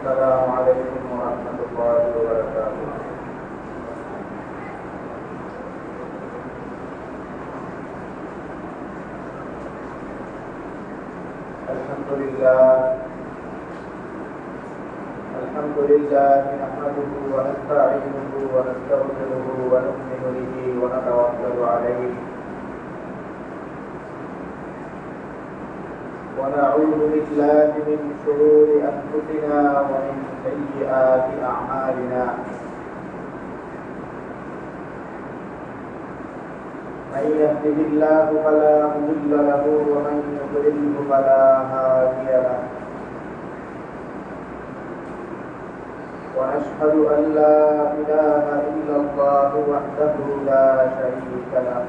السلام عليكم ورحمة الله وبركاته. الحمد لله نحمده ونستعينه ونستغفره ونؤمن به ونتوكل عليه ونعوذ بالله من شرور أنفسنا ومن سيئات أعمالنا. من يهده الله فلا مضل له ومن يضلله فلا هادي له. ونشهد أن لا إله إلا الله وحده لا شريك له.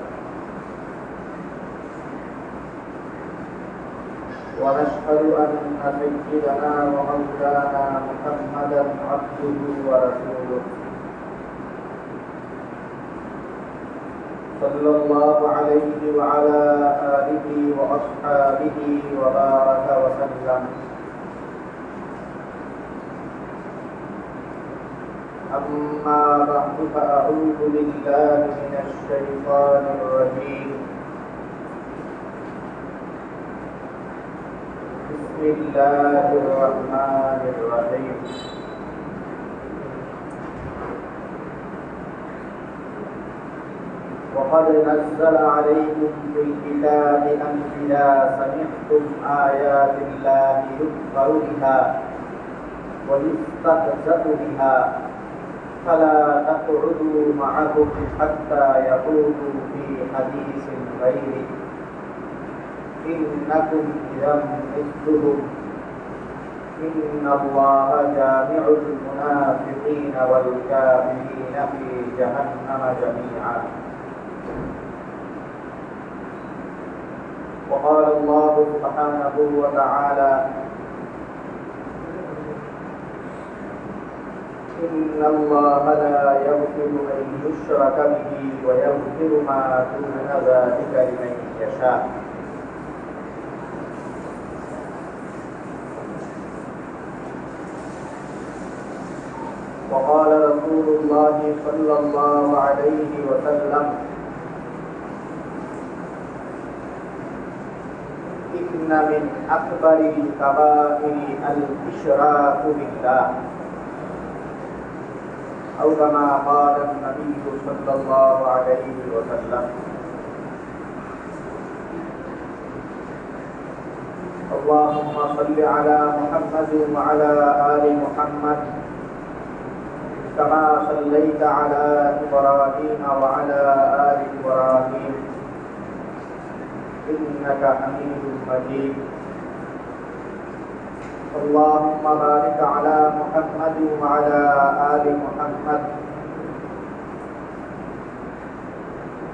ونشهد أن سيدنا ومولانا محمدا عبده ورسوله صلى الله عليه وعلى آله وأصحابه وبارك وسلم. أما بعد فأعوذ بالله من الشيطان الرجيم. بسم الله الرحمن الرحيم. وقد نزل عليكم في الكتاب أن إذا سمعتم آيات الله يكفر بها ويستهزأ بها فلا تقعدوا معهم حتى يخوضوا في حديث غيره إنكم إذا مثلهم إن الله جامع المنافقين والكافرين في جهنم جميعا. وقال الله سبحانه وتعالى إن الله لا يغفر أن يشرك به ويغفر ما دون ذلك لمن يشاء. وقال رسول الله صلى الله عليه وسلم إن من أكبر الكبائر الإشراك بالله أو كما قال النبي صلى الله عليه وسلم. اللهم صل على محمد وعلى آل محمد كما صليت على إبراهيم وعلى آل إبراهيم إنك حميد مجيد. اللهم بارك على محمد وعلى آل محمد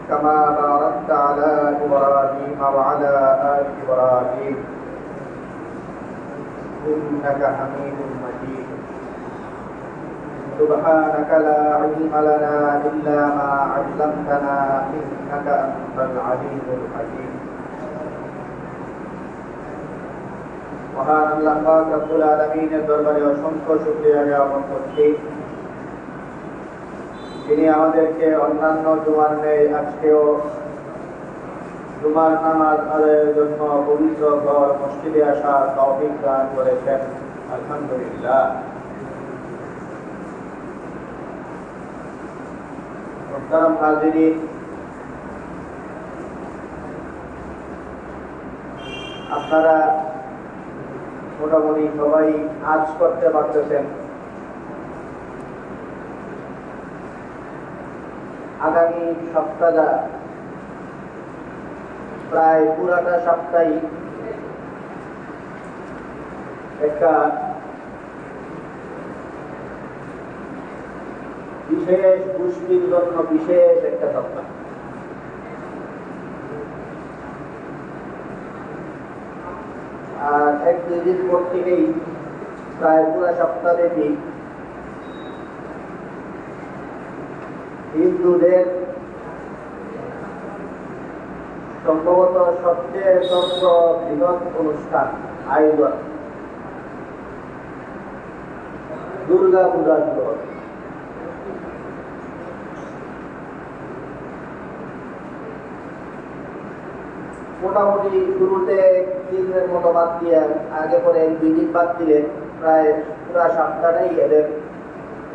كما باركت على إبراهيم وعلى آل إبراهيم إنك حميد مجيد. سبحانك لا علم لنا إلا ما علمتنا إنك أنت العليم الحكيم. মহান আল্লাহ পাক রব্বুল আলামিনের দরবারে অসংখ্য শুকরিয়া জ্ঞাপন করছি, যিনি আমাদেরকে অন্যান্য জুমার ন্যায় আজকেও জুমার নামাজ আদায়ের জন্য পবিত্র ঘর মসজিদে আসার তৌফিক দান করেছেন। আলহামদুলিল্লাহ। মুহতারাম হাজিরিন, আপনারা মোটামুটি সবাই আজ করতে পারতেছেন। আগামী সপ্তাহটা প্রায় পুরাটা সপ্তাহই একটা বিশেষ গোষ্ঠীর জন্য বিশেষ একটা সপ্তাহ। আর এক দুই দিন পর থেকেই প্রায় পুরো সপ্তাহব্যাপী হিন্দুদের সম্ভবত সবচেয়ে বৃহৎ অনুষ্ঠান আয়োজন দুর্গা পূজা শুরু হবে। মোটামুটি শুরুতে দিনের মতো বাদ দিয়ে আগে পরে 2 দিন বাদ দিলে প্রায় পুরা সপ্তাহটাই এদের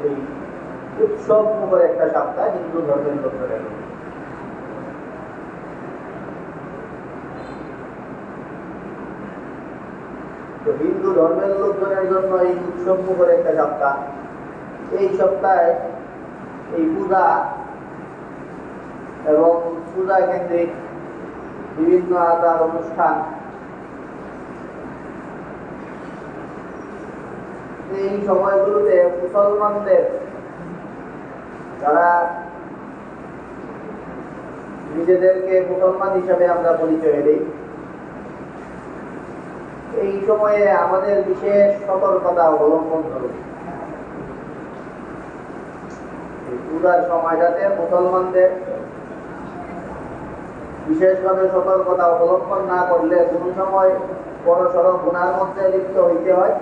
এই উৎসব মুখর একটা সপ্তাহ হিন্দু ধর্মের লোকের। তো হিন্দু ধর্মের লোকজনের জন্য এই উৎসব মুখর একটা সপ্তাহ। এই সপ্তাহে এই পূজা এবং পূজা কেন্দ্রিক বিভিন্ন আচার অনুষ্ঠান, এই সময়গুলোতে মুসলমানদের যারা নিজেদেরকে মুসলমান হিসাবে আমরা পরিচয় দিই, এই সময়ে আমাদের বিশেষ সতর্কতা অবলম্বন করব। পূজার সময়টাতে মুসলমানদের বিশেষভাবে সতর্কতা অবলম্বন না করলে কোনো সময় বড়সড় গুনার মধ্যে লিপ্ত হইতে হয়,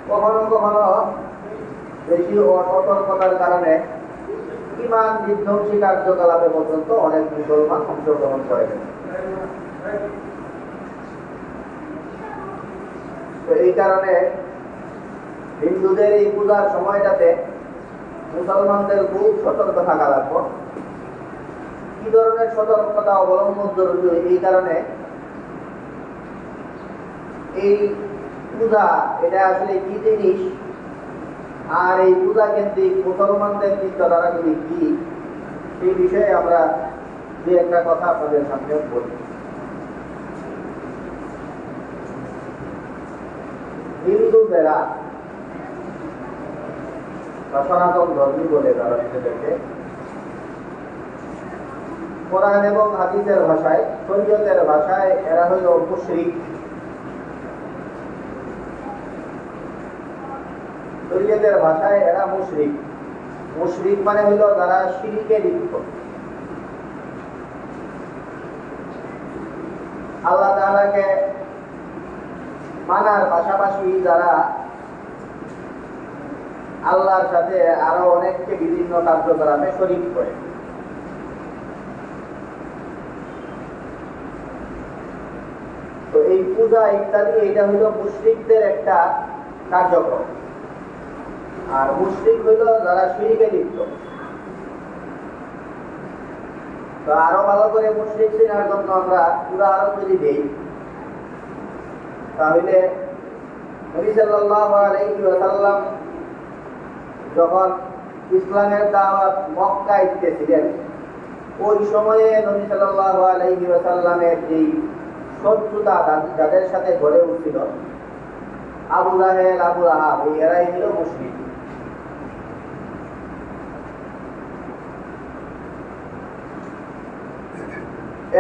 কখনো কখনো বেশি অসতর্কতার কারণে ঈমান বিধ্বংসী কার্যকলাপে পর্যন্ত অনেক মুসলমান অংশগ্রহণ করে। তো এই কারণে হিন্দুদের এই পূজার সময়টাতে মুসলমানদের খুব সতর্ক থাকা লাগবে। কি ধরনের সতর্কতা অবলম্বন জরুরি? এই কারণে এই পূজা এটা আসলে কি জিনিস, আর এই পূজা কেন্দ্রিক মুসলমানদের চিন্তাধারাগুলি কি, সেই বিষয়ে আমরা দু একটা কথা আপনাদের সামনে বলি। হিন্দু যারা বা সনাতন ধর্মী বলে যারা নিজেদেরকে, কোরআন এবং হাদিসের ভাষায়, শরীয়তের ভাষায় এরা হইল মুশরিক। শরীয়তের ভাষায় এরা মুশরিক। মুশরিক মানে হইল যারা শিরকে লিপ্ত। আল্লাহ তাআলাকে মানার পাশাপাশি যারা আল্লাহর সাথে আরো অনেককে বিভিন্ন কার্যকলাপে শরীক করে। তো এই পূজা ইত্যাদি এটা হইল মুশরিকদের একটা কার্যক্রম। আর মুশরিক হইল যারা শিরকে লিপ্ত। তো আরো ভালো করে মুশরিক চেনার জন্য আমরা উদাহরণ যদি দেই, তাহলে নবী সাল্লাল্লাহু আলাইহি ওয়াসাল্লাম যখন ইসলামের দাওয়াত মক্কায় দিতেছিলেন, ওই সময়ে নবী সাল্লাল্লাহু আলাইহি ওয়াসাল্লামের যেই শত্রুতা যাদের সাথে গড়ে উঠছিল, আবু জাহেল, আবু লাহাব, এরাই হলো মুশরিক।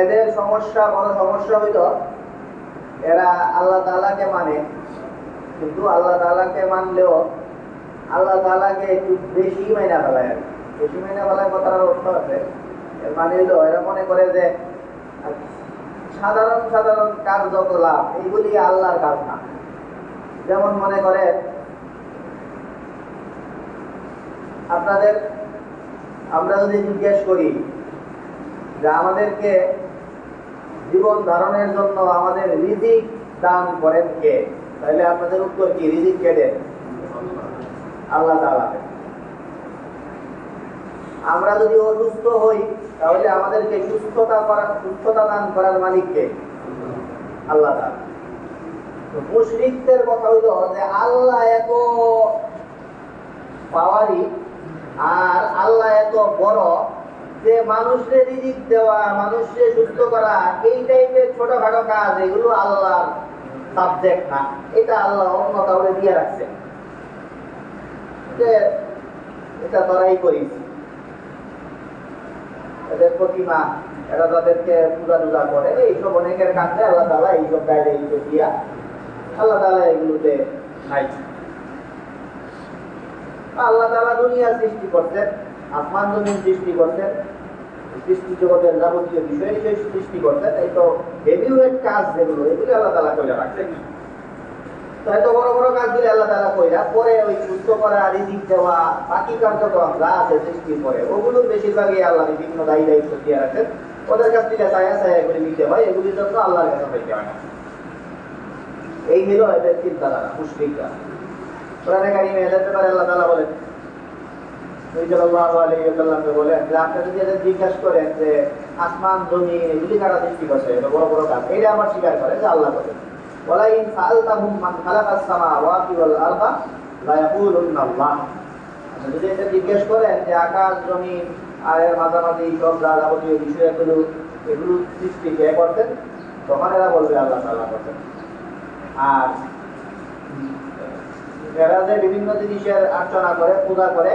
এদের সমস্যা, বড় সমস্যা হইল এরা আল্লাহ তাআলাকে মানে, কিন্তু আল্লাহ তাআলাকে মানলেও আল্লাহ তাআলাকে একটু বেশি মাইনা ফেলায়। বেশি মাইনা ফেলায় কথার অর্থ আছে, এর মানে হইল এরা মনে করে যে সাধারণ সাধারণ কার্যকলাপ এইগুলি আল্লাহর কাজ না। যেমন মনে করে আপনাদের, আমরা যদি জিজ্ঞেস করি যে আমাদেরকে জীবন ধারণের জন্য আমাদের রিজিক দান করেন কে, তাহলে আপনাদের উত্তর কি? রিজিক কে দেন? আল্লাহ তাআলা। আমরা যদি অসুস্থ হই তাহলে আমাদেরকে সুস্থতা দান করার মালিক কে? আল্লাহ তাআলা। মুশরিকদের কথা হইল যে আল্লাহ এত পাওয়ারি আর আল্লাহ এত বড় যে মানুষের রিজিক দেওয়া, মানুষকে সুস্থ করা, এই টাইপের ছোটখাটো কাজ এগুলো আল্লাহর সাবজেক্ট না, এটা আল্লাহ অন্য কাউকে দিয়ে রাখছে, যে এটা তোরাই করিস। এদের প্রতিমা, এরা তাদেরকে পূজা টুজা করে, এইসব অনেকের কাছে আল্লাহ তাআলা এইসব গাইডে এইসব দিয়া আল্লাহ তাআলা এগুলোতে নাই। আল্লাহ তাআলা দুনিয়া সৃষ্টি করছেন, আসমান জমিন সৃষ্টি করছেন, সৃষ্টি জগতের যাবতীয় বিষয় সৃষ্টি করছেন। এই তো হেভিওয়েট কাজ যেগুলো, এগুলি আল্লাহ তাআলা করে রাখছেন। তো এত বড় বড় কাজগুলি আল্লাহ তাআলা কইরা পরে ওই সুস্থ করা, রিজিক দেওয়া, বাকি কার্যক্রম যা আছে সৃষ্টির পরে ওগুলোর বেশিরভাগই আল্লাহ বিভিন্ন দায়িত্ব দিয়ে রাখেন। ওদের কাছ থেকে ছায়া ছায়া করে নিতে হয়, এগুলির জন্য আল্লাহর কাছে পাইতে হয় না। এই হলো এদের চিন্তাধারা মুশরিকরা। কোরআনে কারিমে এদের ব্যাপারে আল্লাহ তাআলা বলেন, নবী সাল্লাল্লাহু আলাইহি ওয়াসাল্লামকে বলেন যে আপনি যদি এদের জিজ্ঞাসা করেন যে আসমান জমি এগুলি কারা সৃষ্টি করছে, এটা বড় বড় কাজ, এটা আমার স্বীকার করে যে আল্লাহ করেন। ওয়ালা ইন সাআলতাহুম মান খালাকাস সামাওয়াতি ওয়াল আরদা লা ইয়াকুলুন্না আল্লাহ। আপনি যদি এদের জিজ্ঞেস করেন যে আকাশ জমি আর এর মাঝামাঝি সব যাবতীয় বিষয়গুলো এগুলো সৃষ্টি কে করতেন, তখন এরা বলবে আল্লাহ তাআলা করতেন। আর এরা যে বিভিন্ন জিনিসের অর্চনা করে, পূজা করে,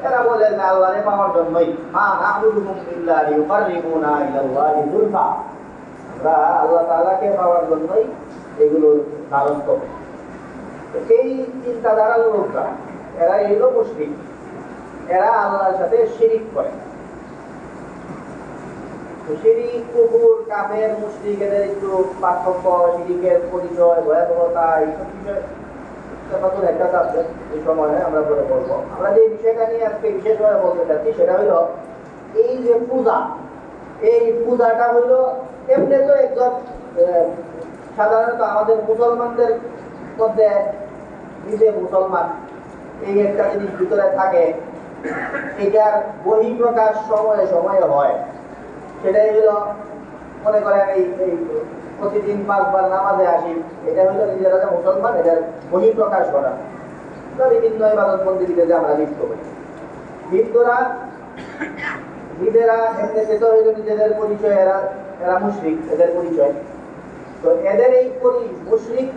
এরা বলে যে আল্লাহরে পাওয়ার জন্যই, মা না'বুদুহুম ইল্লা লিইউকাররিবুনা ইলাল্লাহি যুলফা, আমরা আল্লাহ তাআলাকে পাওয়ার জন্যই এগুলো ধারণ করে। এই চিন্তাধারার লোকরা এরা এলো মুশরিক, এরা আল্লাহর সাথে শিরিক করে। শিরিক, কুফর, কাফের, মুশরিক এদের একটু পার্থক্য, শিরিকের পরিচয়, ভয়াবহতা, এইসব বিষয় একটা সাবজেক্ট এই সময়ে আমরা পরে বলবো। আমরা যে বিষয়টা নিয়ে আজকে বিশেষভাবে বলতে চাচ্ছি সেটা হলো এই যে পূজা, এই পূজাটা হলো এমনি তো একজন সাধারণত আমাদের মুসলমানদের মধ্যে নিজে মুসলমান এই একটা জিনিস ভিতরে থাকে, এটার বহিঃপ্রকাশ সময়ে সময়ে হয়। সেটাই হলো মনে করেন এই প্রতিদিন 5 বার নামাজে আসি, এটা হলো নিজেরা যে মুসলমান এটার বহিঃপ্রকাশ ঘটা। বিভিন্ন ইবাদত বন্দেগীতে যে আমরা লিপ্ত হই, হিন্দুরা নিজেরা এমনিতে তো হইল নিজেদের পরিচয়, এরা মুশরিক, এদের পরিচয়। তো এদের এই মুশরিক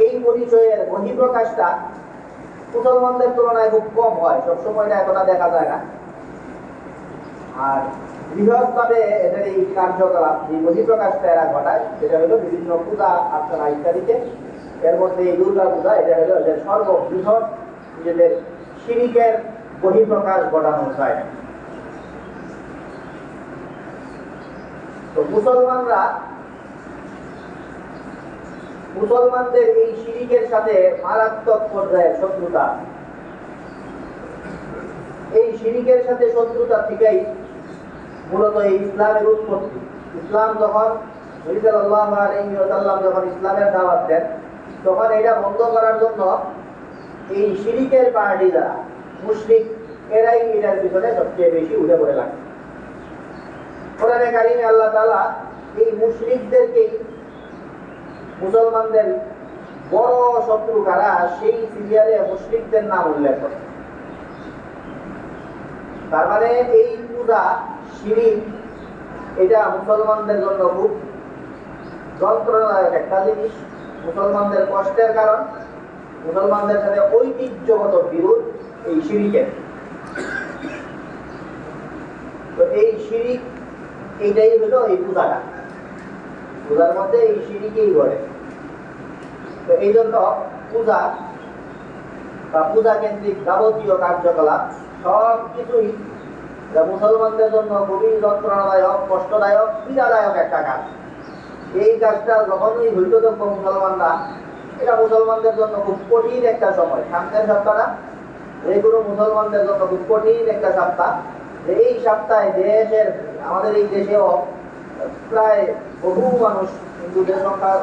এই পরিচয়ের বহিঃপ্রকাশটা মুসলমানদের তুলনায় খুব কম হয়, সবসময় না, এতটা দেখা যায় না। আর বৃহৎভাবে এদের এই কার্যকলাপ, এই বহিঃপ্রকাশটা এরা ঘটায়, সেটা হলো বিভিন্ন পূজা অর্চনা ইত্যাদিতে। এর মধ্যে এই দুর্গা পূজা, এটা হলো এদের সর্ববৃহৎ নিজেদের শিরিকের বহিঃপ্রকাশ ঘটানো যায়। তো মুসলমানদের এই শিরিকের সাথে মারাত্মক পর্যায়ের শত্রুতা, এই শিরিকের সাথে শত্রুতা থেকেই মূলত এই ইসলামের উৎপত্তি। ইসলাম যখন নবী সাল্লাল্লাহু আলাইহি ওয়াসাল্লাম যখন ইসলামের দাওয়াত দেন, তখন এটা বন্ধ করার জন্য এই শিরিকের পার্টি যারা মুশরিক, এরাই এটার পিছনে সবচেয়ে বেশি উঠে পড়ে লাগে। কোরআনে কারিমে আল্লাহ তাআলা এই মুশরিকদেরকেই মুসলমানদের বড় শত্রু কারা সেই সিরিয়ালে মুশরিকদের নাম উল্লেখ করে। তার মানে এই পূজা, শিরিক, এটা মুসলমানদের জন্য খুব যন্ত্রণাদায়ক একটা জিনিস, মুসলমানদের কষ্টের কারণ, মুসলমানদের সাথে ঐতিহ্যগত বিরোধ এই শিরিকের। তো এই শিরিক, এইটাই হলো এই পূজাটা, পূজার মধ্যে এই শিরিকেই ঘটে। তো এই জন্য পূজা বা পূজা কেন্দ্রিক যাবতীয় কার্যকলাপ সব কিছুই মুসলমানদের জন্য খুবই যন্ত্রণাদায়ক, কষ্টদায়ক, পীড়াদায়ক একটা কাজ। এই কাজটা যখনই হইত তখন মুসলমানরা, এটা মুসলমানদের জন্য খুব কঠিন একটা সময়। সামনের সপ্তাহটা যেগুলো মুসলমানদের জন্য খুব কঠিন একটা সপ্তাহ। এই সপ্তাহে দেশের, আমাদের এই দেশেও প্রায় বহু মানুষ, হিন্দুদের সংখ্যা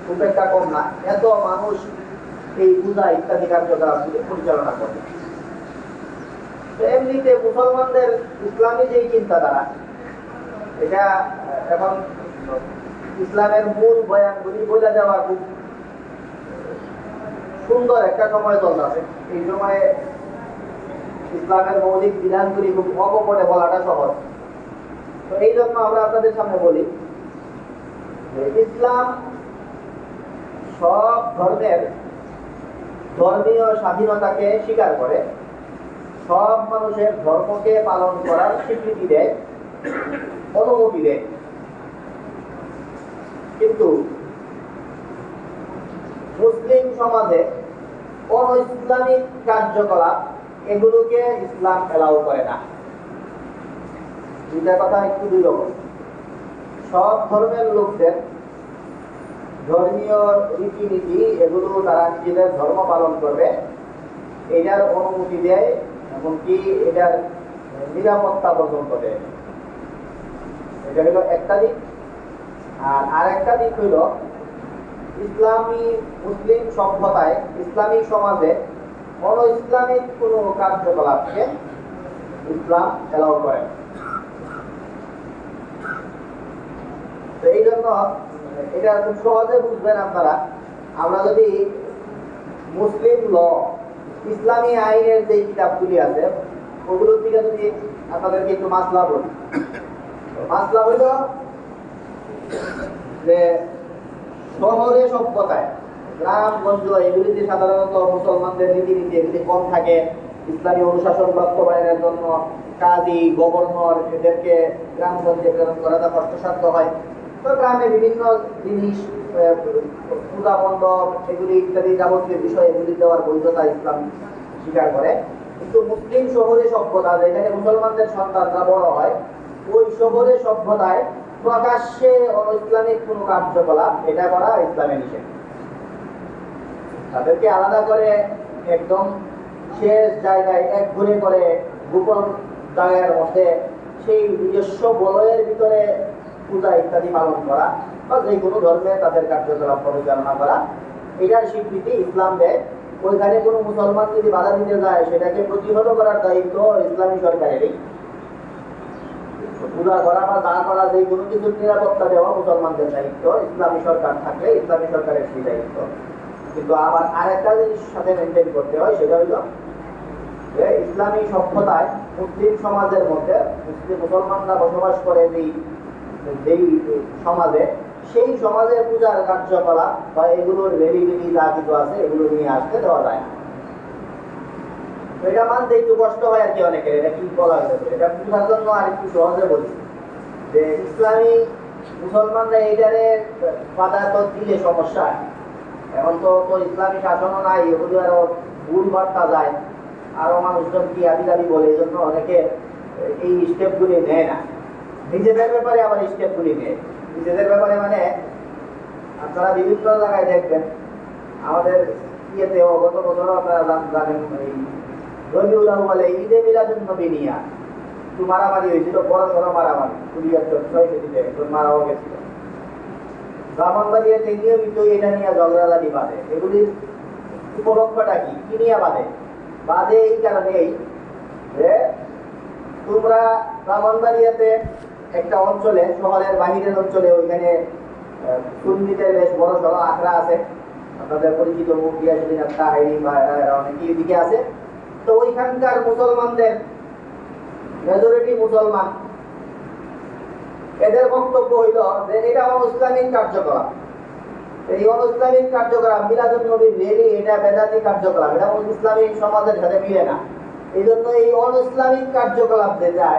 খুব একটা কম না, এত মানুষ এই পূজা ইত্যাদি কার্যকলাপ পরিচালনা করে। এমনিতে মুসলমানদের ইসলামী যে চিন্তাধারা, এটা এখন ইসলামের মূল বয়ানগুলি বলে দেওয়া খুব সুন্দর একটা সময় চলতেছে। এই সময়ে ইসলামের মৌলিক বিধানগুলি খুব অকপটে বলাটা সহজ। তো এই জন্য আমরা আপনাদের সামনে বলি যে ইসলাম সব ধর্মের ধর্মীয় স্বাধীনতাকে স্বীকার করে, সব মানুষের ধর্মকে পালন করার স্বীকৃতি দেয়, অনুমতি দেয়। কিন্তু মুসলিম সমাজে অন-ইসলামিক কার্যকলাপ, এগুলোকে ইসলাম এলাও করে না। দুইটা কথা একটু দুই রকম। সব ধর্মের লোকদের ধর্মীয় রীতিনীতি এগুলো তারা নিজেদের ধর্ম পালন করবে, এটার অনুমতি দেয়, এমনকি এটার নিরাপত্তা পর্যন্ত দেয়। এটা হলো একটা দিক। আর একটা দিক হইল ইসলামী মুসলিম সভ্যতায়, ইসলামী সমাজে অন ইসলামিক কোন কার্যকলাপকে ইসলাম এলাও করে। তো এই জন্য এটা খুব সহজে বুঝবেন আপনারা। আমরা যদি মুসলিম ল, ইসলামী আইনের যে কিতাবগুলি আছে ওগুলোর দিকে যদি আপনাদেরকে একটু মাসলা বলি, মাসলা হইল যে শহরে সভ্যতায়, গ্রামগঞ্জ এগুলিতে সাধারণত মুসলমানদের রীতিনীতি এগুলি কম থাকে। ইসলামী অনুশাসন বাস্তবায়নের জন্য কাজী, গভর্নর এদেরকে গ্রামগঞ্জে প্রেরণ করাটা কষ্টসাধ্য হয়। তো গ্রামে বিভিন্ন জিনিস, পূজা মণ্ডপ এগুলি ইত্যাদি যাবতীয় বিষয় এগুলি দেওয়ার বৈধতা ইসলাম স্বীকার করে। কিন্তু মুসলিম শহরে সভ্যতা, যেখানে মুসলমানদের সন্তানরা বড় হয়, ওই শহরে সভ্যতায় প্রকাশ্যে অনইসলামিক কোন কার্যকলাপ এটা করা ইসলামে নিষেধ। তাদেরকে আলাদা করে একদম শেষ জায়গায় এক ঘুরে করে গোপন জায়গার মধ্যে সেই নিজস্ব বলয়ের ভিতরে পূজা ইত্যাদি পালন করা বা যে কোনো ধর্মে তাদের কার্যকলাপ পরিচালনা করা, এটার স্বীকৃতি ইসলাম দেয়। ওইখানে কোনো মুসলমান যদি বাধা দিতে যায় সেটাকে প্রতিহত করার দায়িত্ব ইসলামী সরকারেরই। পূজা করা বা যা করা, যে কোনো কিছুর নিরাপত্তা দেওয়া মুসলমানদের দায়িত্ব, ইসলামী সরকার থাকলে ইসলামী সরকারের সেই দায়িত্ব। কিন্তু আবার আরেকটা জিনিস সাথে মেনটেন করতে হয়, সেটা হইল যে ইসলামী সভ্যতায় মুসলিম সমাজের মধ্যে মুসলমানরা বসবাস করে যেই সমাজে, সেই সমাজে পূজার কার্যকলাপ বা এগুলোর ভ্যালিডিটি যা কিছু আছে এগুলো নিয়ে আসতে দেওয়া যায় না। এটা মানতে একটু কষ্ট হয় আর কি অনেকের। এটা কি বলা হয়েছে, এটা বুঝার জন্য আর একটু সহজে বলি যে ইসলামী মুসলমানরা এইটারে বাধা তো দিলে সমস্যা। এখন তো ইসলামী শাসনও নাই, এগুলো আরো ভুল বার্তা যায়, আরো মানুষজন কি আবি দাবি বলে, এই জন্য অনেকে এই স্টেপগুলি নেয় না। নিজেদের ব্যাপারে আবার স্টেপগুলি নেয়। নিজেদের ব্যাপারে মানে আপনারা বিভিন্ন জায়গায় দেখবেন, আমাদের ইয়েতেও গত বছরও আপনারা জানেন এই রবিউল আউয়ালে ঈদে মিলাদুন নবী নিয়া একটু মারামারি হয়েছিল, বড় সড়ো মারামারি, 6 একজন মারাও গেছিল। ব্রাহ্মণবাড়িয়াতে নিয়মিত এটা নিয়ে ঝগড়াঝাটি বাঁধে। এগুলির উপলক্ষটা কি নিয়ে বাঁধে এই কারণেই যে তোমরা ব্রাহ্মণবাড়িয়াতে একটা অঞ্চলে, শহরের বাহিরের অঞ্চলে, ওইখানে সুন্নিদের বেশ বড় সড়ো আখড়া আছে, আপনাদের পরিচিত মুখ গিয়াসুদ্দিন তাহেরি বা অনেকেই দিকে আছে। তো ওইখানকার মুসলমানদের মেজরিটি মুসলমান, এদের বক্তব্য হইল যে এটা অনইসলামিক কার্যকলাপ। এই অনইসলামিক কার্যকলাপ মিলাদুন নবীর রেলি, এটা বেদাতি কার্যকলাপ, এটা ইসলামী সমাজের সাথে মিলে না। এই জন্য এই অনইসলামিক কার্যকলাপ যেটা,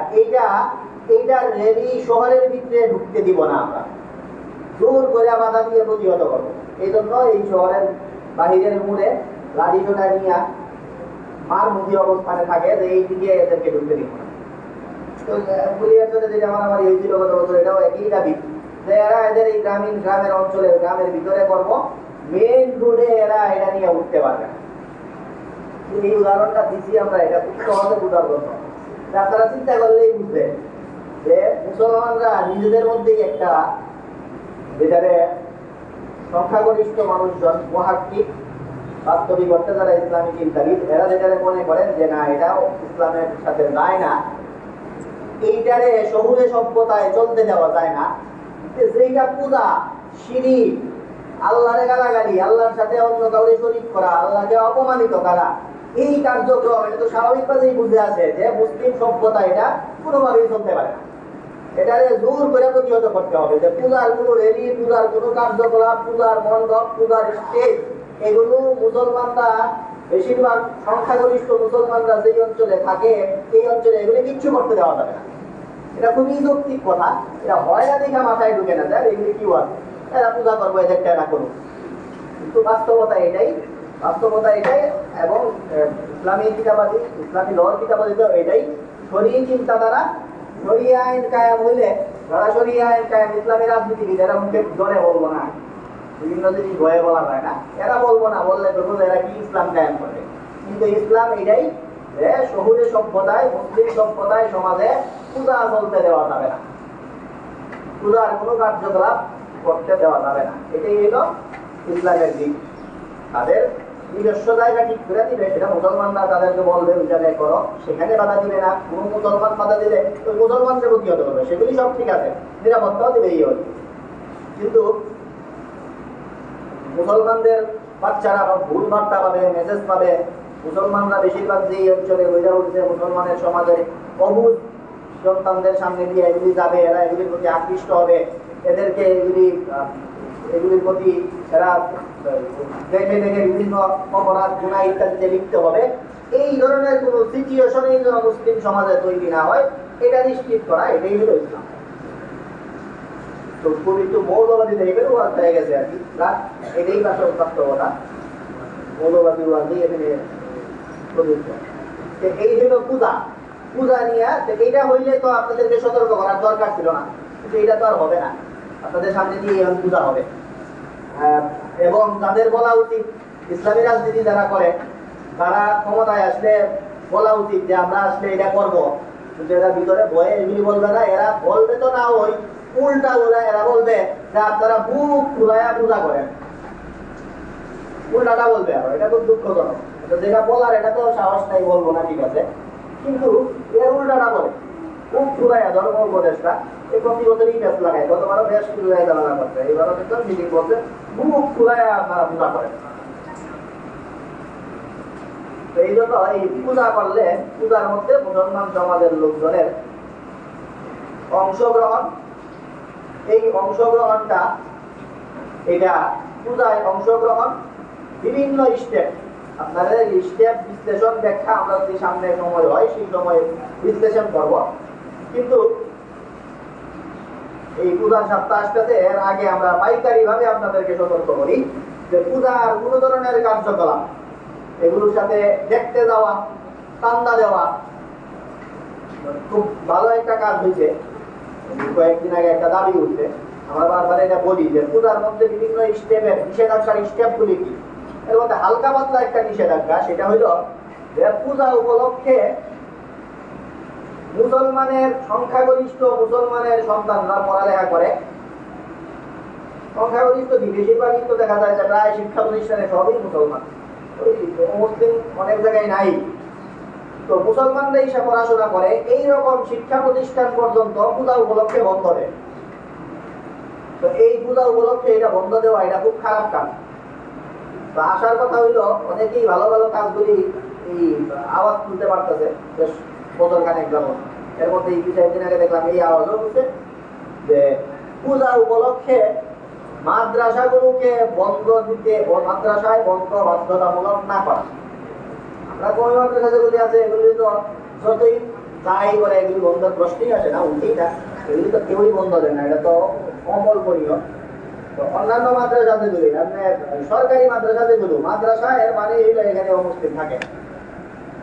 এইটা রেলি শহরের ভিতরে ঢুকতে দিব না, আমরা জোর করে বাধা দিয়ে প্রতিহত করবো। এই জন্য এই শহরের বাহিরের মোড়ে লাঠি সোটা নিয়ে মারমুখী অবস্থানে থাকে যে এই দিকে এদেরকে ঢুকতে দিব না। তো পুলিশের সাথে যেটা মারামারি হয়েছিল গত বছর, এটাও একই দাবি যে এরা এদের এই গ্রামের অঞ্চলের গ্রামের ভিতরে করবো, মেইন রোডে এরা এটা নিয়ে উঠতে পারবে না। এই উদাহরণটা দিচ্ছি আমরা, এটা খুব সহজে বোঝার জন্য। আপনারা চিন্তা করলেই বুঝবেন যে মুসলমানরা নিজেদের মধ্যেই একটা, যেটারে সংখ্যাগরিষ্ঠ মানুষজন মহাত্মিক বাস্তবিক অর্থে যারা ইসলামী চিন্তাবিদ, এরা যেটারে মনে করেন যে না এটাও ইসলামের সাথে যায় না, এইটারে শহুরে সভ্যতায় চলতে দেওয়া যায় না, যেটা পূজা, শিরিক, আল্লাহরে গালাগালি, আল্লাহর সাথে অন্য কাউরে শরীক করা, আল্লাহকে অপমানিত করা, এই কার্যক্রম এটা তো স্বাভাবিকভাবেই বুঝে আছে যে মুসলিম সভ্যতা এটা কোনোভাবেই চলতে পারে না। এটারে জোর করে প্রতিহত করতে হবে যে পূজার কোনো রেলি, পূজার কোনো কার্যকলাপ, পূজার মণ্ডপ, পূজার স্টেজ, এগুলো মুসলমানরা, বেশিরভাগ সংখ্যাগরিষ্ঠ মুসলমানরা যেই অঞ্চলে থাকে এই অঞ্চলে এগুলি কিচ্ছু করতে দেওয়া যাবে না। এটা খুবই যৌক্তিক কথা। এটা হয় না দেখা মাথায় ঢুকে না যায় এগুলি কি আছে, এরা পূজা করবো, এদেরটা এরা করুক। কিন্তু বাস্তবতা এটাই এবং ইসলামী কিতাবাদি, ইসলামী লর কিতাবাদিতে এটাই শরীয়ী চিন্তাধারা। শরিয়া আইন কায়েম হইলে, যারা শরিয়া আইন কায়েম ইসলামী রাজনীতিবিদ, এরা মুখে জোরে বলবো না, বিভিন্ন জিনিস ভয়ে বলা যায় না, এরা বলবো না, বললে দেখো এরা কি ইসলাম কায়েম করবে। কিন্তু ইসলাম এটাই যে শহুরে সভ্যতায়, মুসলিম সভ্যতায়, সমাজে পূজা চলতে দেওয়া যাবে না, পূজার কোনো কার্যকলাপ করতে দেওয়া যাবে না। এটাই হলো ইসলামের দিক। তাদের নিজস্ব জায়গা ঠিক করে দিবে, সেটা মুসলমানরা তাদেরকে বলবে ওই জায়গায় করো, সেখানে বাধা দিবে না। কোনো মুসলমান বাধা দিলে ওই মুসলমানদের প্রতিহত করবে, সেগুলি সব ঠিক আছে, নিরাপত্তাও দিবে এই হল। কিন্তু মুসলমানদের বাচ্চারা ভুল বার্তা পাবে, মেসেজ পাবে। মুসলমানরা বেশিরভাগ যে অঞ্চলে বইরা উঠছে, মুসলমানের সমাজে অবুধ সন্তানদের সামনে দিয়ে এগুলি যাবে, এরা এগুলির প্রতি আকৃষ্ট হবে, এদেরকে এগুলির প্রতি এরা দেখে দেখে বিভিন্ন অপরাধ, গুনাহ ইত্যাদিতে লিপ্ত হবে। এই ধরনের কোন সিচুয়েশনে যেন মুসলিম সমাজে তৈরি না হয়, এটা নিশ্চিত করা, এটাই হলো ইসলাম। তো পবিত্র মৌলবাদী টাইপের ওয়াজ হয়ে গেছে আর কি, এটাই আসল বাস্তবতা। মৌলবাদী ওয়াজই এখানে প্রযোজ্য। এই হলো পূজা। পূজা নিয়ে এইটা হইলে তো আপনাদেরকে সতর্ক করার দরকার ছিল না, কিন্তু এটা তো আর হবে না, আপনাদের সামনে দিয়ে এখন পূজা হবে। এবং তাদের বলা উচিত, ইসলামী রাজনীতি যারা করে তারা ক্ষমতায় আসলে বলা উচিত যে আমরা আসলে এটা করবো, কিন্তু এরা ভিতরে ভয়ে এগুলি বলবে না। এরা বলবে তো না, ওই উল্টা বলে এরা বলবে যে আপনারা বুক খুলাইয়া পূজা করেন, উল্টাটা বলবে। আর এটা খুব দুঃখজনক, যেটা বলার এটা তো সাহস নাই, বলবো না, ঠিক আছে, কিন্তু এর উল্টাটা বলে বুক খুলাইয়া। ধর্ম উপদেশটা এই প্রতি বছরই বেশ লাগায়, গতবারও বেশ খুলাইয়া জানালা করছে, এইবারও কিন্তু মিটিং বলছে বুক খুলাইয়া আপনারা পূজা করেন। এই জন্য এই পূজা করলে পূজার মধ্যে মুসলমান সমাজের লোকজনের অংশগ্রহণ, এই অংশগ্রহণটা, এটা পূজায় অংশগ্রহণ বিভিন্ন স্টেপ, আপনাদের স্টেপ বিশ্লেষণ ব্যাখ্যা আমরা যদি সামনে সময় হয় সেই সময় বিশ্লেষণ করব। কিন্তু এই পূজার সপ্তাহ আসতেছে, এর আগে আমরা পাইকারি ভাবে আপনাদেরকে সতর্ক করি যে পূজার কোন ধরনের কার্যকলাপ, এগুলোর সাথে দেখতে যাওয়া, চান্দা দেওয়া, খুব ভালো একটা কাজ হয়েছে। কয়েকদিন আগে একটা দাবি উঠছে, আমরা বারবার এটা বলি যে পূজার মধ্যে বিভিন্ন স্টেপের নিষেধাজ্ঞার স্টেপগুলি কি। এর মধ্যে হালকা পাতলা একটা নিষেধাজ্ঞা, সেটা হইল যে পূজা উপলক্ষে মুসলমানের সংখ্যাগরিষ্ঠ মুসলমানের সন্তানরা পড়ালেখা করে। সংখ্যাগরিষ্ঠ কি, বেশিরভাগই তো দেখা যায় যে প্রায় শিক্ষা প্রতিষ্ঠানে সবই মুসলমান, মুসলিম অনেক জায়গায় নাই। তো মুসলমানরাই সে পড়াশোনা করে, এইরকম শিক্ষা প্রতিষ্ঠান পর্যন্ত পূজা উপলক্ষে বন্ধ দেয়। তো এই পূজা উপলক্ষে এটা বন্ধ দেওয়া, এটা খুব খারাপ কাজ। তো আসার কথা হইলো অনেকেই ভালো ভালো কাজগুলি এই আওয়াজ তুলতে পারতেছে, বেশ বছর খানেক যাবত। এর মধ্যে এই 2-4 দিন আগে দেখলাম এই আওয়াজও হচ্ছে যে পূজা উপলক্ষে মাদ্রাসাগুলোকে বন্ধ দিতে, মাদ্রাসায় বন্ধ বাধ্যতামূলক না করা। আমরা কোন মাদ্রাসা যেগুলি আছে এগুলি তো যতই যাই করে এগুলি বন্ধের প্রশ্নই আসে না, উঠেই না, এগুলি তো কেউই বন্ধ দেয় না, এটা তো অকল্পনীয়। তো অন্যান্য মাদ্রাসা যেগুলি, আপনার সরকারি মাদ্রাসা যেগুলো, মাদ্রাসা এর মানে হইলো এখানে অমুসলিম থাকে।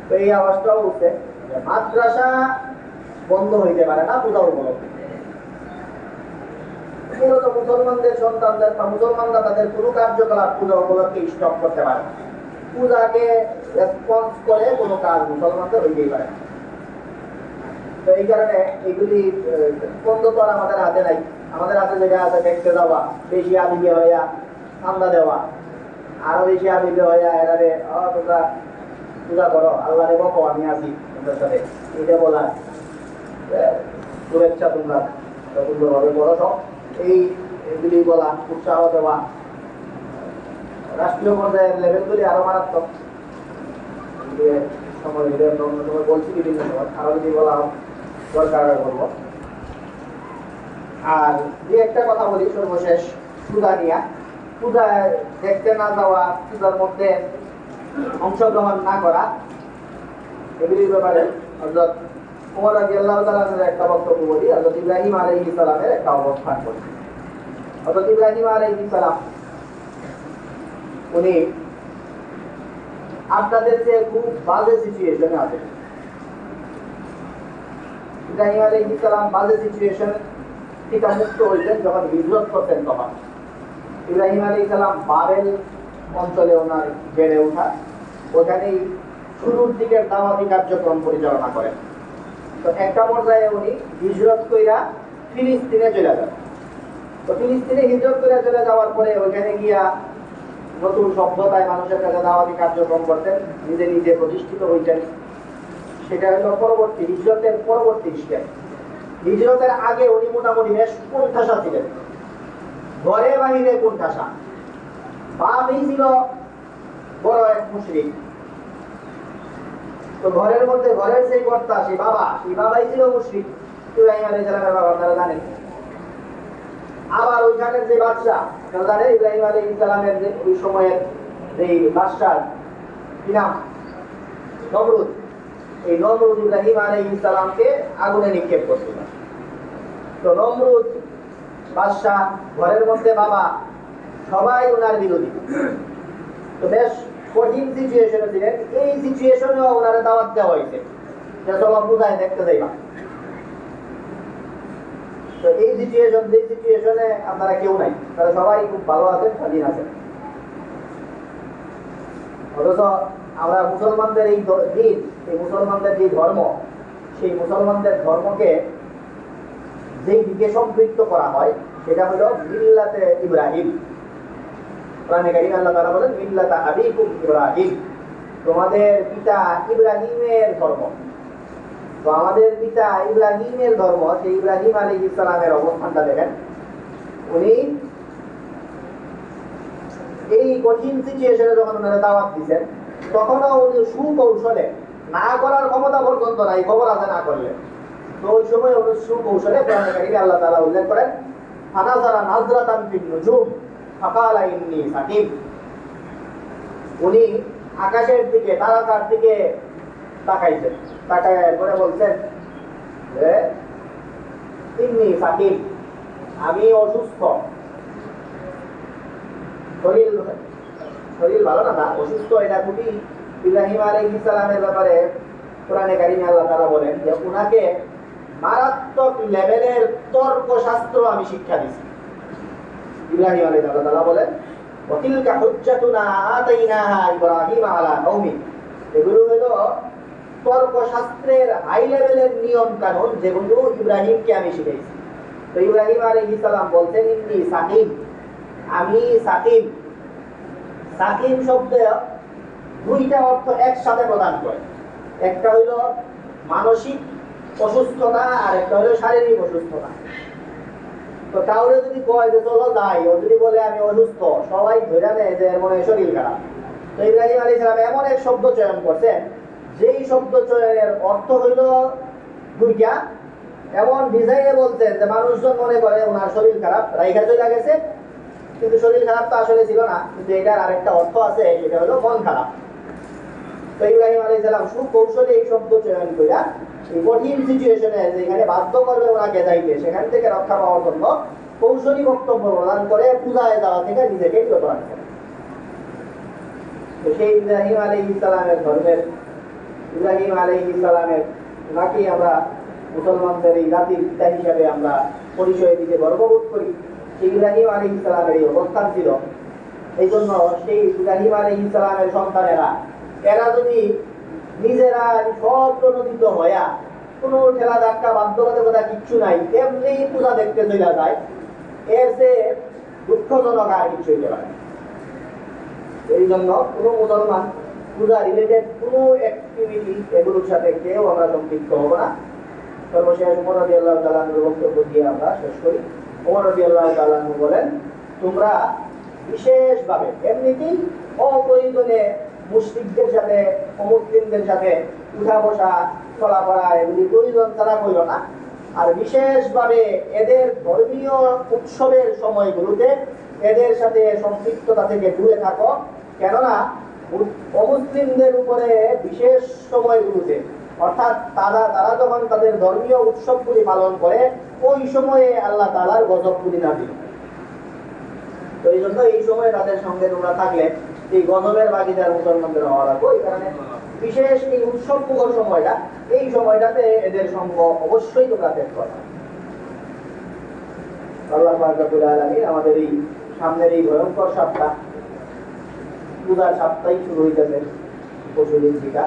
তো এই আওয়াজটাও উঠছে যে মাদ্রাসা বন্ধ হইতে পারে না পূজা উপলক্ষে। মূলত মুসলমানদের সন্তানদের বা মুসলমানরা তাদের কোনো কার্যকলাপ পূজা উপলক্ষে স্টপ করতে পারে না। পূজাকে রেসপন্স করে কোনো কাজ মুসলমানদের হইতেই পারে না। তো এই কারণে এগুলি বন্ধ তো আর আমাদের হাতে নাই। আমাদের হাতে যেটা আছে দেখতে যাওয়া, বেশি আবিগে হইয়া ঠান্ডা দেওয়া, আরো বেশি আবিগে হইয়া এরারে তোমরা পূজা করো, আল্লাহরে বকো আমি আছি তোমাদের সাথে, এটা বলা, শুভেচ্ছা তোমরা সুন্দরভাবে করো সব, এইগুলি বলা, উৎসাহ দেওয়া। রাষ্ট্রীয় পর্যায়ের লেভেলগুলি আরো মারাত্মক সময় বলছি, বিভিন্ন সময় আরো যদি বলা দরকার বলবো। আর যে একটা কথা বলি সর্বশেষ, পূজা নিয়ে, পূজায় দেখতে না যাওয়া, পূজার মধ্যে অংশগ্রহণ না করা, এগুলির ব্যাপারে হযরত ওমর রাদিয়াল্লাহু তাআলার একটা বক্তব্য বলি। হযরত ইব্রাহিম আলাইহিস সালামের একটা অবস্থান বলি। হযরত ইব্রাহিম আলাইহিস সালাম উনি আপনাদের চেয়ে খুব বাজে সিচুয়েশনে আছেন। ইব্রাহিম আলাইহিস সালাম বাজে সিচুয়েশন থেকে মুক্ত হইলেন যখন হিজরত করতেন তখন। ইব্রাহিম আলাইহিস সালাম বাবেল অঞ্চলে ওনার বেড়ে ওঠা, ওখানেই শুরুর দিকের দাওয়াতি কার্যক্রম পরিচালনা করেন। তো একটা পর্যায়ে উনি হিজরত কইরা ফিলিস্তিনে চলে যান। তো ফিলিস্তিনে হিজরত করে চলে যাওয়ার পরে ওইখানে গিয়া নতুন সভ্যতায় মানুষের কাছে দাওয়াতি কার্যক্রম করতেন, নিজে নিজে প্রতিষ্ঠিত হইতেন। সেটা হলো পরবর্তী হিজরতের পরবর্তী স্টেপ। হিজরতের আগে উনি মোটামুটি বেশ কোণঠাসা ছিলেন, ঘরে বাহিরে কোণঠাসা। বাপই ছিল বড় এক মুশরিক। তো ঘরের মধ্যে ঘরের সেই কর্তা সেই বাবাই ছিল মুশরিক। ইব্রাহিম আলাইহিস সালামের বাবা, আপনারা জানেন। আবার ওইখানের যে বাদশা, আপনারা জানেন ইব্রাহিম আলাইহিস সালামের যে ওই সময়ের এই বাদশার কি নাম? নমরুদ। এই নমরুদ ইব্রাহিম আলাইহিস সালামকে আগুনে নিক্ষেপ করছিল। তো নমরুদ বাদশা, ঘরের মধ্যে বাবা, সবাই ওনার বিরোধী। তো বেশ কঠিন সিচুয়েশনে ছিলেন। এই সিচুয়েশনেও ওনারে দাওয়াত দেওয়া হয়েছে যে চলো পূজায় দেখতে যাইবা। তো এই সিচুয়েশনে আপনারা কেউ নাই, তারা সবাই খুব ভালো আছেন, স্বাধীন আছেন। অথচ আমরা মুসলমানদের এই দিন, এই মুসলমানদের যে ধর্ম, সেই মুসলমানদের ধর্মকে যেই দিকে সম্পৃক্ত করা হয় সেটা হলো মিল্লাতে ইব্রাহিম। কোরআনে কারীমে আল্লাহ তাআলা বলেন মিল্লাতা আবিকুম ইব্রাহিম, তোমাদের পিতা ইব্রাহিমের ধর্ম। তো আমাদের পিতা ইব্রাহিমের ধর্ম, সেই ইব্রাহিম আলাইহিস সালামের অবস্থানটা দেখেন। উনি এই কঠিন সিচুয়েশনে যখন ওনারা দাওয়াত দিচ্ছেন, তখনও উনি সুকৌশলে, না করার ক্ষমতা পর্যন্ত নাই, খবর আছে না করলে। তো ওই সময় উনি সুকৌশলে কোরআনে কারীমে আল্লাহ তাআলা উল্লেখ করেন ফানাজারা নাজরাতান ফিন নুজুম ফাকালা ইন্নী সাকিম। উনি আকাশের দিকে, তারাকার দিকে তাকাইছেন, তাকায় করে বলছেন যে ইন্নী সাকিম, আমি অসুস্থ। শরীর ভালো না, অসুস্থ। এটা খুবই ইব্রাহিম আলাইহিস সালামের ব্যাপারে কোরআনে কারীমে আল্লাহ তাআলা বলেন যে উনাকে মারাত্মক লেভেলের তর্কশাস্ত্র আমি শিক্ষা দিছি। ইব্রাহিম আলাইহিস সালাম আল্লাহ বলেন ওয়াতিলকা হুজ্জাতুনা আতাইনাহা ইব্রাহিম আলা কওমি। এগুলো হলো তর্কশাস্ত্রের হাই লেভেলের নিয়ম কানুন, যেগুলো ইব্রাহিমকে আমি শিখাইছি। তো ইব্রাহিম আলাইহিস সালাম বলতেন ইন্নী সাকিম, আমি সাকিম। সাকিম শব্দে দুইটা অর্থ একসাথে প্রদান করে। একটা হইল মানসিক অসুস্থতা, আর একটা হইল শারীরিক অসুস্থতা। তো কাউরে যদি কয় যে চলো যাই, ও যদি বলে আমি অসুস্থ, সবাই ধরে নেয় যে এর মনে শরীর খারাপ। তো ইব্রাহিম আলাইহিস সালাম এমন এক শব্দ চয়ন করছেন, যেই শব্দ চয়নের অর্থ হইল দুইটা। এমন ডিজাইনে বলছেন যে মানুষজন মনে করে ওনার শরীর খারাপ, রাইখা চলে গেছে, কিন্তু শরীর খারাপ তো আসলে ছিল না, কিন্তু এটার আরেকটা অর্থ আছে, সেটা হলো মন খারাপ। তো ইব্রাহিম আলাইহিস সালাম সুকৌশলে এই শব্দ চয়ন কইরা এই কঠিন সিচুয়েশনে যেখানে বাধ্য করবে ওনাকে যাইতে, সেখান থেকে রক্ষা পাওয়ার জন্য কৌশলী বক্তব্য প্রদান করে পূজায় যাওয়া থেকে নিজেকে বিরত রাখছেন। তো সেই ইব্রাহিম আলাইহিস সালামের ধর্মের, ইব্রাহিম আলাইহিস সালামের নাকি আমরা মুসলমানদের এই জাতির পিতা হিসাবে আমরা পরিচয় দিতে গর্ববোধ করি। সেই ইব্রাহিম আলাইহিস সালামের এই অবস্থান ছিল। এই জন্য সেই ইব্রাহিম আলাইহিস সালামের সন্তানেরা, এরা যদি নিজেরা সব প্রণোদিত হইয়া কোনো ঠেলা ধাক্কা বাধ্যবাধকতা কিচ্ছু নাই, এমনি পূজা দেখতে চলে যায়, এর সে দুঃখজনক আর কিছু হইতে পারে। এই জন্য কোনো মুসলমান পূজা রিলেটেড কোনো অ্যাক্টিভিটি এগুলোর সাথে কেউ আমরা সম্পৃক্ত হব না। সর্বশেষ ওমর রাদিয়াল্লাহু তাআলা আনহুর বক্তব্য দিয়ে আমরা শেষ করি। ওমর রাদিয়াল্লাহু তাআলা আনহু বলেন, তোমরা বিশেষভাবে এমনিতেই অপ্রয়োজনে মুশরিকদের সাথে, অমুসলিমদের সাথে উঠা বসা চলাফেরা এগুলি প্রয়োজন ছাড়া কইল না। আর বিশেষভাবে এদের ধর্মীয় উৎসবের সময়গুলোতে এদের সাথে সম্পৃক্ততা থেকে দূরে থাকো, কেননা অমুসলিমদের উপরে বিশেষ সময়গুলোতে, অর্থাৎ তারা যখন তাদের ধর্মীয় উৎসবগুলি পালন করে, ওই সময়ে আল্লাহ তাআলার গজবগুলি নাযিল হয়। তো এই জন্য এই সময় তাদের সঙ্গে তোমরা থাকলে এই গজবের ভাগীদার মুসলমানদের হওয়া লাগবে। এই কারণে বিশেষ এই উৎসব মুখর সময়টা, এই সময়টাতে এদের সঙ্গ অবশ্যই তোমরা ত্যাগ করো। আল্লাহ পাক রব্বুল আলামিন আমাদের এই সামনের এই ভয়ঙ্কর সপ্তাহ, পূজার সপ্তাহে শুরু হইতেছে পরশুদিন টিকা।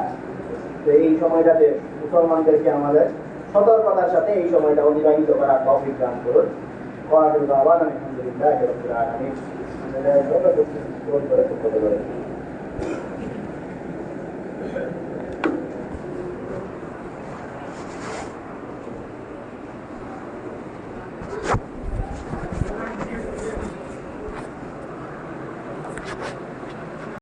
তো এই সময়টাতে মুসলমানদেরকে আমাদের সতর্কতার সাথে এই সময়টা অতিবাহিত করার তৌফিক দান করুন। আলহামদুলিল্লাহ।